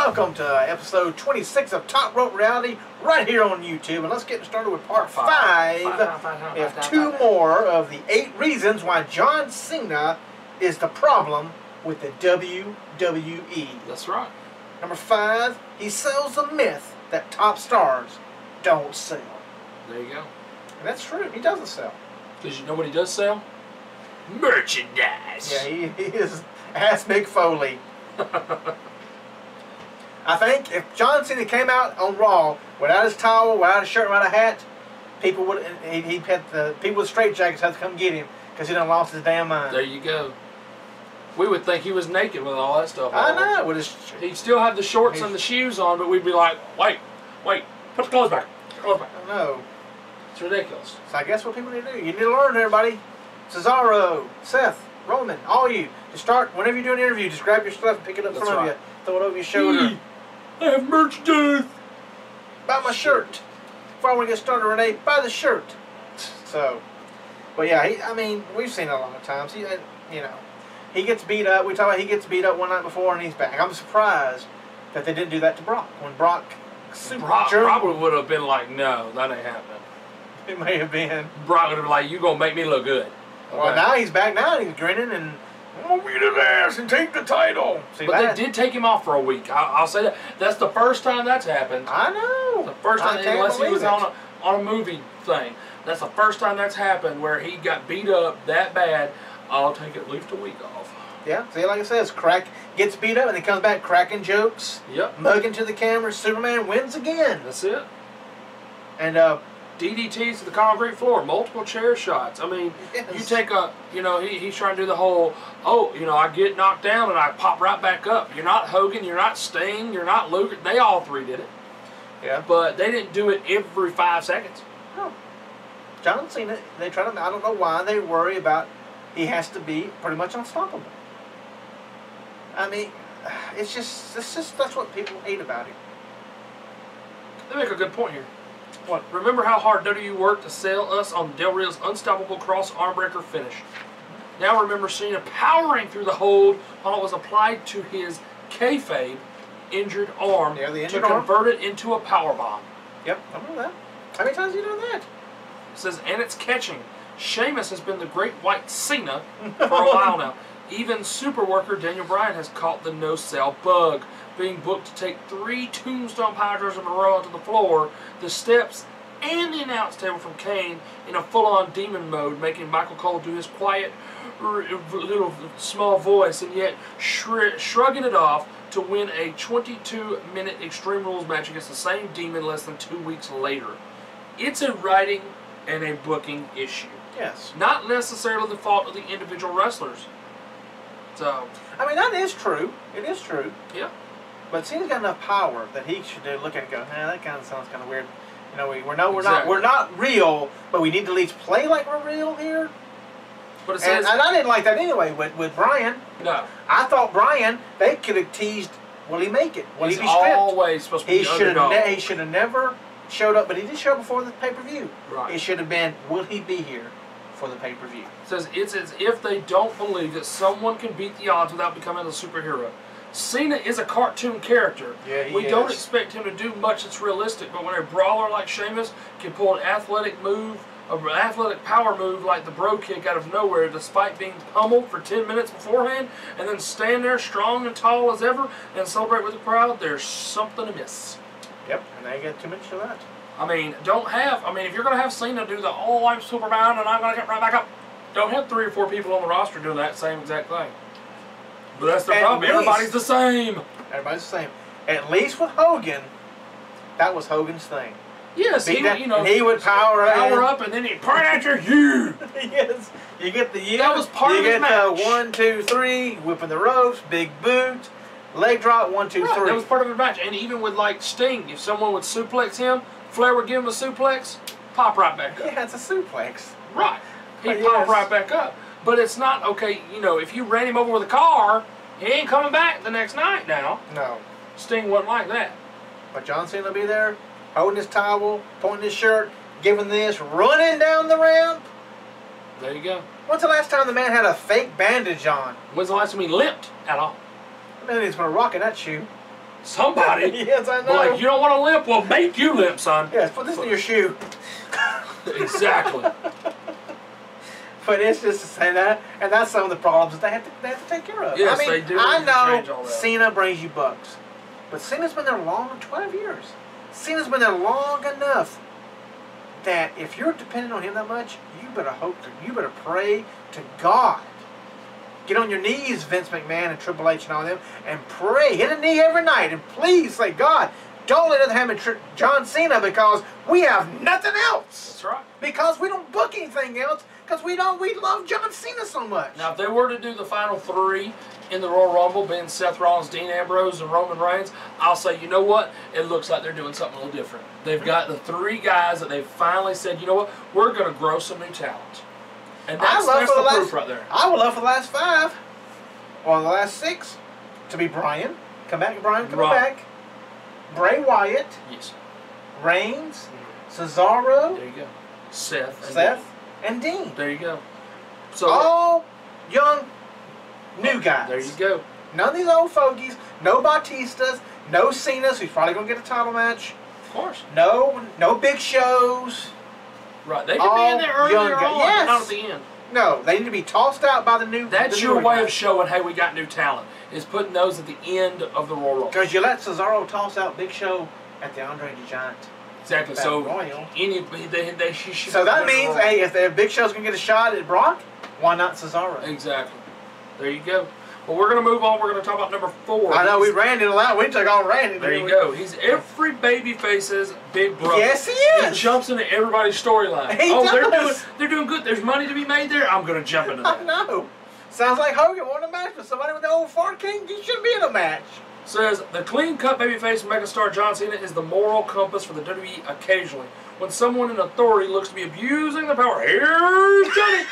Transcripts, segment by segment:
welcome to episode 26 of Top Rope Reality right here on YouTube. And let's get started with part 5. We have 2 more of the 8 reasons why John Cena is the problem with the WWE. That's right. Number 5, he sells the myth that top stars don't sell. There you go. And that's true, he doesn't sell. Because you know what he does sell? Merchandise. Yeah, he is Ask Mick Foley. I think if John Cena came out on Raw without his towel, without his shirt, without a hat, people would he'd had the people with straight jackets have to come get him because he done lost his damn mind. There you go. We would think he was naked with all that stuff I on. know. With his, he'd still have the shorts and the shoes on, but we'd be like, wait, put the clothes back. Put the clothes back. I know. It's ridiculous. So I guess what people need to do, you need to learn, everybody. Cesaro, Seth, Roman, all you. Just start, whenever you do an interview, just grab your stuff and pick it up in front of you. Throw it over your shoulder. I have merchandise. Buy my shirt. Before I want to get started, Renee, buy the shirt. So, but yeah, I mean, we've seen it a lot of times. He gets beat up. We talk about he gets beat up one night before and he's back. I'm surprised that they didn't do that to Brock. When Brock probably would have been like, no, that ain't happening. It may have been. Brock would have been like, you gonna make me look good. Okay. Well, now he's back now and he's grinning and I'm gonna beat his ass and take the title. See, but they did take him off for a week. I'll say that. That's the first time that's happened. I know. The first time, unless he was on a movie thing. That's the first time that's happened where he got beat up that bad. I'll take at least a week off. Yeah, see, like I said, gets beat up and then comes back cracking jokes. Yep. Mugging to the camera. Superman wins again. That's it. And DDTs to the concrete floor, multiple chair shots. I mean, yes. You take a, he's trying to do the whole, I get knocked down and I pop right back up. You're not Hogan, you're not Sting, you're not Luger. They all 3 did it. Yeah. But they didn't do it every 5 seconds. No. John Cena, they try to, I don't know why they worry about he has to be pretty much unstoppable. I mean, it's just that's what people hate about him. They make a good point here. What? Remember how hard WWE worked to sell us on Del Rio's unstoppable cross armbreaker finish. Now remember Cena powering through the hold while it was applied to his kayfabe injured arm to convert it into a powerbomb. Yep, I remember that. How many times have you done that? It says, and it's catching. Sheamus has been the great white Cena for a while now. Even super worker Daniel Bryan has caught the no-sell bug, being booked to take 3 tombstone pounders in a row onto the floor, the steps, and the announce table from Kane in a full-on demon mode, making Michael Cole do his quiet, little small voice, and yet shrugging it off to win a 22-minute Extreme Rules match against the same demon less than 2 weeks later. It's a writing and a booking issue. Yes. Not necessarily the fault of the individual wrestlers. So, I mean, that is true. It is true. Yeah. But Cena's got enough power that he should look at it and go, that kind of sounds kind of weird. We're not real, but we need to at least play like we're real here. But it says, and I didn't like that anyway with Bryan. No. I thought Bryan, they could have teased, will he make it? Will he be stripped? Always supposed to be the underdog. He should have never showed up, but he did show up before the pay-per-view. Right. It should have been, will he be here for the pay-per-view? It says it's as if they don't believe that someone can beat the odds without becoming a superhero. Cena is a cartoon character. Yeah, we don't expect him to do much that's realistic, but when a brawler like Sheamus can pull an athletic power move like the bro kick out of nowhere despite being pummeled for 10 minutes beforehand and then stand there strong and tall as ever and celebrate with the crowd, there's something amiss. Yep, and they get too much of that. I mean, if you're going to have Cena do the, I'm Superman and I'm going to get right back up, don't have 3 or 4 people on the roster doing that same exact thing. But that's the problem. Everybody's the same. Everybody's the same. At least with Hogan, that was Hogan's thing. Yes, he would power up and then he'd point at your U. Yes, you get the U. That was part of his match. You get the 1, 2, 3, whipping the ropes, big boot, leg drop, 1, 2, 3. That was part of his match. And even with like Sting, if someone would suplex him, Flair would give him a suplex, pop right back up. Yeah, it's a suplex. Right. He'd pop right back up. But it's not, okay, if you ran him over with a car, he ain't coming back the next night now. No. Sting wasn't like that. But John Cena will be there, holding his towel, pointing his shirt, giving this, running down the ramp. There you go. When's the last time the man had a fake bandage on? When's the last time he limped at all? The man needs to put a rock in that shoe. somebody. Yes, I know. Like, you don't want to limp? Well, make you limp, son. Yes, put this in your shoe. Exactly. But it's just to say that, and that's some of the problems that they have to take care of. Yes, I mean, they do. I Change all know that. CENA brings you bucks, but CENA's been there long, 12 years. CENA's been there long enough that if you're dependent on him that much, you better you better pray to God. Get on your knees, Vince McMahon and Triple H and all them, and pray. Hit a knee every night, and please say, God, don't let it happen to John Cena because we have nothing else. That's right. Because we don't book anything else. Because we love John Cena so much. Now, if they were to do the final three in the Royal Rumble, being Seth Rollins, Dean Ambrose, and Roman Reigns, I'll say, you know what? It looks like they're doing something a little different. They've got the three guys that they've finally said, you know what? We're going to grow some new talent. And that's the proof right there. I would love for the last 5, or the last 6, to be Brian. Coming back. Bray Wyatt. Yes. Reigns. Cesaro. There you go. Seth. And Dean. There you go. So all young, new guys. There you go. None of these old fogies. No Batistas. No Cena's, who's probably going to get a title match. Of course. No big shows. Right. They can be in there earlier on, yes. but not at the end. No, they need to be tossed out by the new. That's your way of showing, hey, we got new talent. Is putting those at the end of the Royal Rumble. Because you let Cesaro toss out Big Show at the Andre the Giant. Exactly. So So that means, hey, if Big Show's gonna get a shot at Brock, why not Cesaro? Exactly. There you go. Well, we're gonna move on. We're gonna talk about number 4. I know we ran it a lot. We took on Randy. There you go. He's every babyface's big brother. Yes, he is. He jumps into everybody's storyline. He does. They're doing good. There's money to be made there. I'm gonna jump into that. I know. Sounds like Hogan won a match with somebody with the old fart king. He shouldn't be in a match. Says the clean-cut babyface megastar John Cena is the moral compass for the WWE occasionally. When someone in authority looks to be abusing their power, here's Johnny.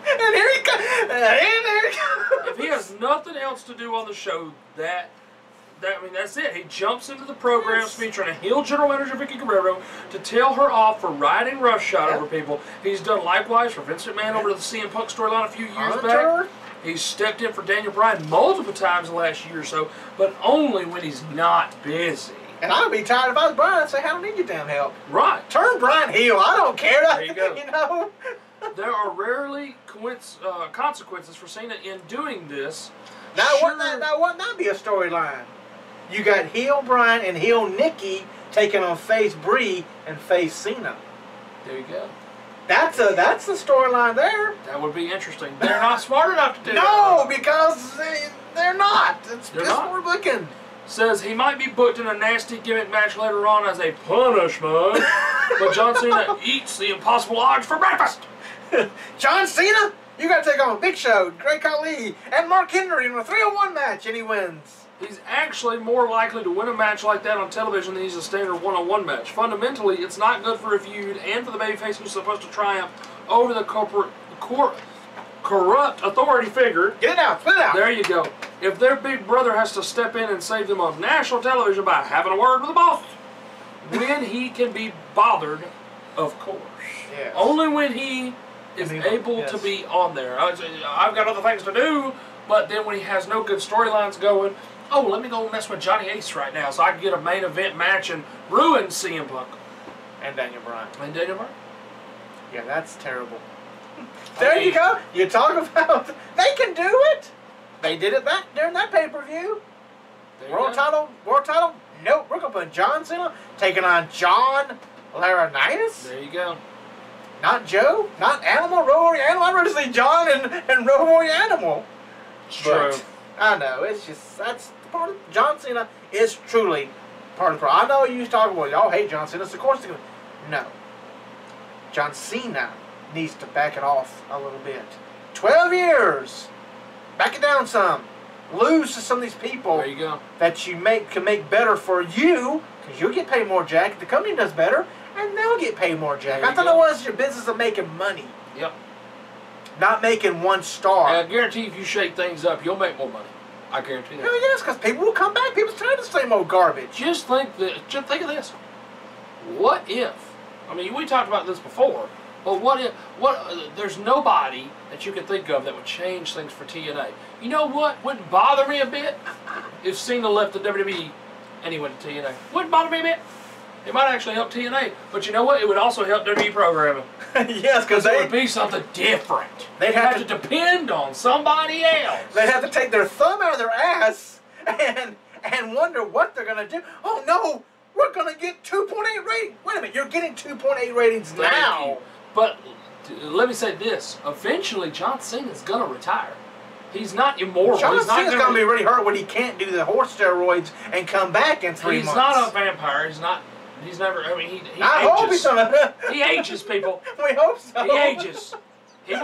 And here he comes. And there he comes. If he has nothing else to do on the show, that's it. He jumps into the program featuring a heel general manager, Vicky Guerrero, to tell her off for riding roughshod over people. He's done likewise for Vince McMahon over the CM Punk storyline a few years back. He's stepped in for Daniel Bryan multiple times in the last year or so, but only when he's not busy. And I'd be tired if I was Bryan. I'd say, I don't need your damn help. Right. Turn Bryan heel. I don't care. There you go. You know? There are rarely consequences for Cena in doing this. Now, wouldn't that be a storyline? You got heel Bryan and heel Nikki taking on face Brie and face Cena. There you go. That's a storyline there. That would be interesting. They're not smart enough to do that. No, because they're not. It's They're just not. more booking. Says he might be booked in a nasty gimmick match later on as a punishment, but John Cena eats the Impossible Odds for breakfast. John Cena? You got to take on Big Show, Great Khali, and Mark Henry in a 3-on-1 match, and he wins. He's actually more likely to win a match like that on television than he's a standard one-on-one match. Fundamentally, it's not good for a feud and for the babyface who's supposed to triumph over the corrupt authority figure. Get it out, spit it out. There you go. If their big brother has to step in and save them on national television by having a word with the boss, when he can be bothered, of course. Yes. Only when he is able to be on there. I've got other things to do, but then when he has no good storylines going, oh, let me go mess with Johnny Ace right now so I can get a main event match and ruin CM Punk. And Daniel Bryan. Yeah, that's terrible. There you go. You talk about they can do it. They did it back during that pay-per-view. World title. Nope. We're gonna put John Cena taking on John Laurinaitis. There you go. Not Joe. Not Animal. Road Warrior Animal. I'd rather see John and Road Warrior Animal. It's true. I know. It's just that's part of John Cena is truly part of the problem. I know you talk about y'all hate John Cena. So of course, no. John Cena needs to back it off a little bit. 12 years. Back it down some. Lose to some of these people there you go. that you can make better for you, because you'll get paid more, Jack. The company does better, and they'll get paid more, Jack. I thought it was your business of making money. Yep. Not making one star. I guarantee if you shake things up, you'll make more money. I guarantee that. Hell yes, because people will come back. People's tired of the same old garbage. Just think of this. What if? I mean, we talked about this before. But there's nobody that you can think of that would change things for TNA. You know what? Wouldn't bother me a bit if Cena left the WWE and he went to TNA. Wouldn't bother me a bit. It might actually help TNA. But you know what? It would also help WWE programming. Yes, because it would be something different. They'd have to depend on somebody else. They'd have to take their thumb out of their ass and wonder what they're going to do. Oh, no, we're going to get 2.8 ratings. Wait a minute, you're getting 2.8 ratings now. But let me say this. Eventually, John Cena's going to retire. He's not immortal. John Cena's going to be really hurt when he can't do the horse steroids and come back in 3 months. He's not a vampire. He's never. I mean, he I ages. hope he's not. He ages, people. We hope so. He ages. He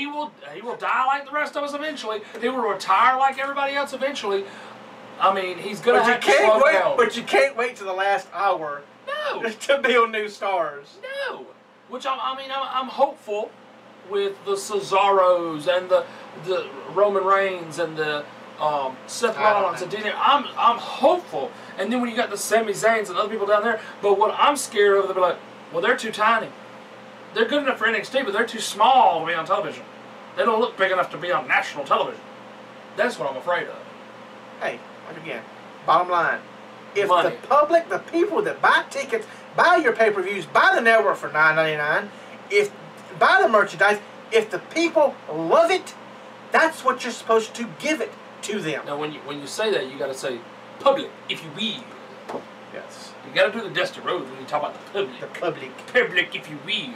will die like the rest of us eventually. He will retire like everybody else eventually. I mean, he's gonna have to slow down. But you can't wait to the last hour. No. To build new stars. No. Which I'm hopeful with the Cesaros and the Roman Reigns and the Seth Rollins and Dean. I'm hopeful. And then when you got the Sami Zayns and other people down there, but what I'm scared of, they'll be like, well, they're too tiny. They're good enough for NXT, but they're too small to be on television. They don't look big enough to be on national television. That's what I'm afraid of. Hey, again, bottom line. If Money. The public, the people that buy tickets, buy your pay-per-views, buy the network for $9.99, buy the merchandise, if the people love it, that's what you're supposed to give it to them. Now, when you say that, you got to say public, if you will. Yes. You got to do the Dusty Rhodes when you talk about the public. The public. Public, if you will.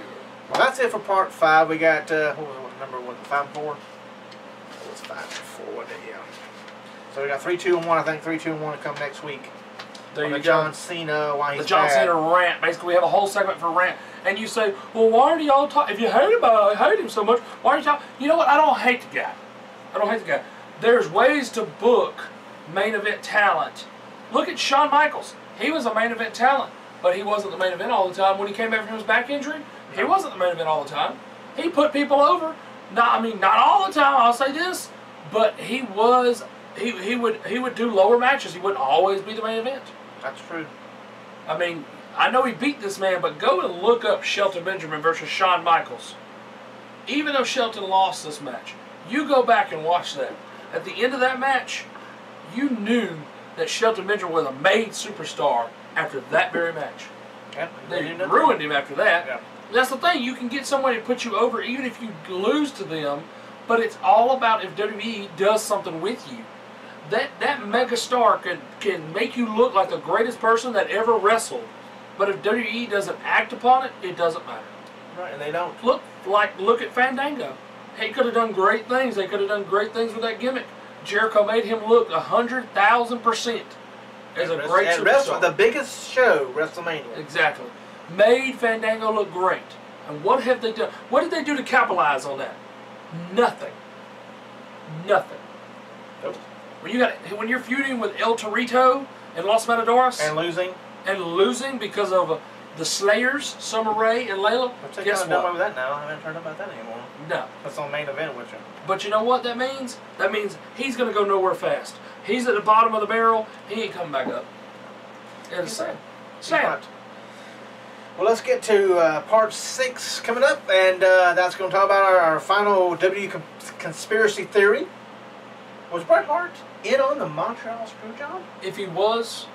Well, that's it for part 5. We got, what number was it? 5 and 4? It was 5 and 4, yeah. So we got 3, 2, and 1. I think 3, 2, and 1 will come next week. There you go. John Cena, why he's the John bad. Cena rant. Basically, we have a whole segment for rant. And you say, well, why do y'all talk? If you hate him so much, why are you talking? You know what? I don't hate the guy. I don't hate the guy. There's ways to book main event talent. Look at Shawn Michaels. He was a main event talent, but he wasn't the main event all the time. When he came back from his back injury, he wasn't the main event all the time. He put people over. Not all the time, I'll say this, but he was. He would do lower matches. He wouldn't always be the main event. That's true. I mean, I know he beat this man, but go and look up Shelton Benjamin versus Shawn Michaels. Even though Shelton lost this match, you go back and watch that. At the end of that match, you knew that Shelton Benjamin was a made superstar after that very match. Yep, they ruined him after that. Yep. That's the thing. You can get somebody to put you over even if you lose to them, but it's all about if WWE does something with you. That megastar can make you look like the greatest person that ever wrestled, but if WWE doesn't act upon it, it doesn't matter. Right, and they don't. Look at Fandango. He could have done great things. They could have done great things with that gimmick. Jericho made him look 100,000% as a great superstar. The biggest show, WrestleMania. Exactly. Made Fandango look great. And what have they done? What did they do to capitalize on that? Nothing. Nothing. Nope. When you're feuding with El Torito and Los Matadores and losing because of the Slayers, Summer Rae and Layla, guess what? Done away with that now. I haven't heard about that anymore. No. That's on main event with you. But you know what that means? That means he's going to go nowhere fast. He's at the bottom of the barrel. He ain't coming back up. It's sad. Sad. Well, let's get to part 6 coming up, and that's going to talk about our final WWE conspiracy theory. Was Bret Hart in on the Montreal Screwjob? If he was,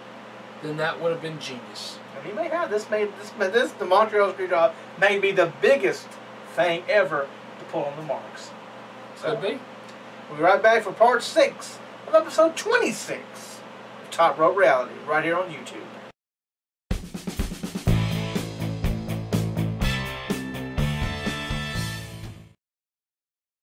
then that would have been genius. And he may have. The Montreal Screwjob may be the biggest thing ever to pull on the marks. So, could be. We'll be right back for part 6 of episode 26 of Top Rope Reality, right here on YouTube.